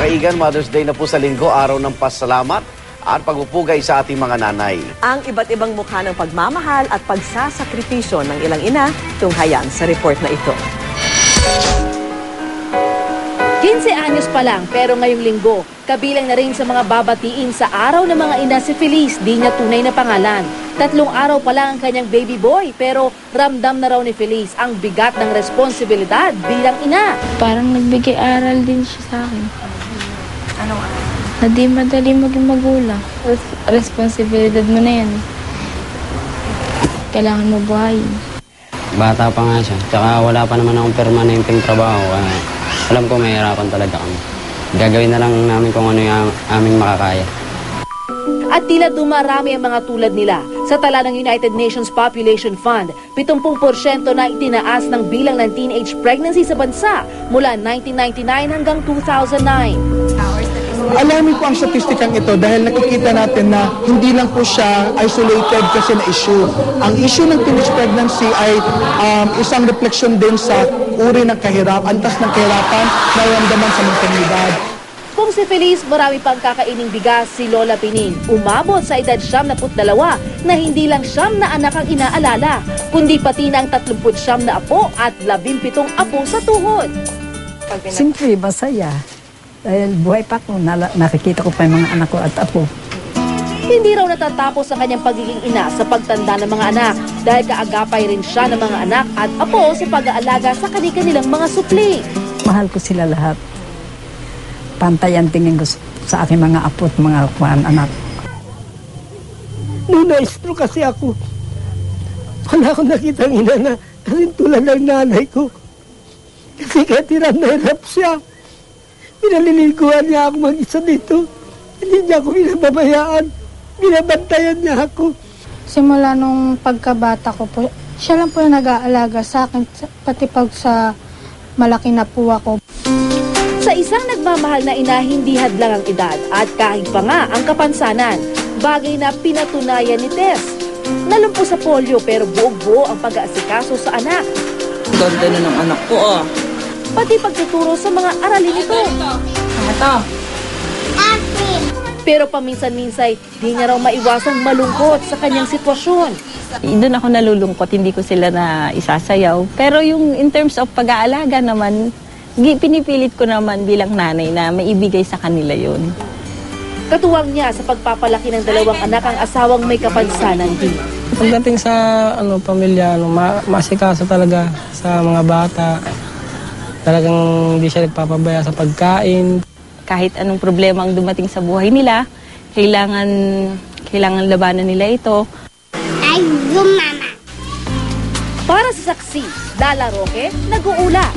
kaigan, Mother's Day na po sa linggo, araw ng pasalamat at pagpupugay sa ating mga nanay. Ang iba't ibang mukha ng pagmamahal at pagsasakripisyo ng ilang ina, tunghayan sa report na ito. 15 anyos pa lang pero ngayong linggo, kabilang na rin sa mga babatiin sa araw ng mga ina si Feliz, di niya tunay na pangalan. 3 araw pa lang ang kanyang baby boy pero ramdam na raw ni Feliz ang bigat ng responsibilidad bilang ina. Parang nagbigay aral din siya sa akin. Anong aral? Na di madali maging magulang. Responsibilidad mo na yan. Kailangan mo buhayin. Bata pa nga siya. Tsaka wala pa naman akong permanenteng trabaho. Alam ko mahirapan talaga kami. Gagawin na lang namin kung ano yung aming makakaya. At tila dumarami ang mga tulad nila. Sa tala ng United Nations Population Fund, 70% na itinaas ng bilang ng teenage pregnancy sa bansa mula 1999 hanggang 2009. Alamin po ang statistikang ito dahil nakikita natin na hindi lang po siya isolated kasi na issue. Ang issue ng teenage pregnancy ay isang refleksyon din sa uri ng kahirapan, antas ng kahirapan na naramdaman sa mga komunidad. Kung si Feliz marami pang kakaining bigas, si Lola Pining umabot sa edad 72 na hindi lang 9 na anak ang inaalala, kundi pati na ang 39 na apo at 17 apo sa tuhod. Siyempre, masaya. Dahil buhay pa ko, nakikita ko pa yung mga anak ko at apo. Hindi raw natatapos ang kanyang pagiging ina sa pagtanda ng mga anak dahil kaagapay rin siya ng mga anak at apo sa pag-aalaga sa kanilang mga supli. Mahal ko sila lahat. Pantay ang tingin ko sa aking mga apo at mga anak. Noon na-stroke kasi ako. Wala akong nakitang ina na kasi tulad ng nanay ko. Kasi kahit hirap siya. Pinaliliguan niya ako mag-isa dito. Hindi niya ako pinababayaan. Binabantayan niya ako. Simula nung pagkabata ko po, siya lang po yung nag-aalaga sa akin, pati pag sa malaki na po ako. Sa isang nagmamahal na ina, hindi hadlang ang edad at kahit pa nga ang kapansanan. Bagay na pinatunayan ni Tess. Nalumpo sa polio pero buo-buo ang pag-aasikaso sa anak. Ganda na ng anak ko Pati pagtuturo sa mga aralin nito. Ito. Pero paminsan-minsay, di niya raw maiwasang malungkot sa kanyang sitwasyon. Doon ako nalulungkot, hindi ko sila na isasayaw. Pero yung in terms of pag-aalaga naman, pinipilit ko naman bilang nanay na maibigay sa kanila yun. Katuwang niya sa pagpapalaki ng 2 anak ang asawang may kapansanan din. Pagdating sa pamilya, masikaso talaga sa mga bata. Talagang hindi siya nagpapabaya sa pagkain. Kahit anong problema ang dumating sa buhay nila, kailangan labanan nila ito. Ay, mama! Para sa saksi, Dala Roque, nag-uula.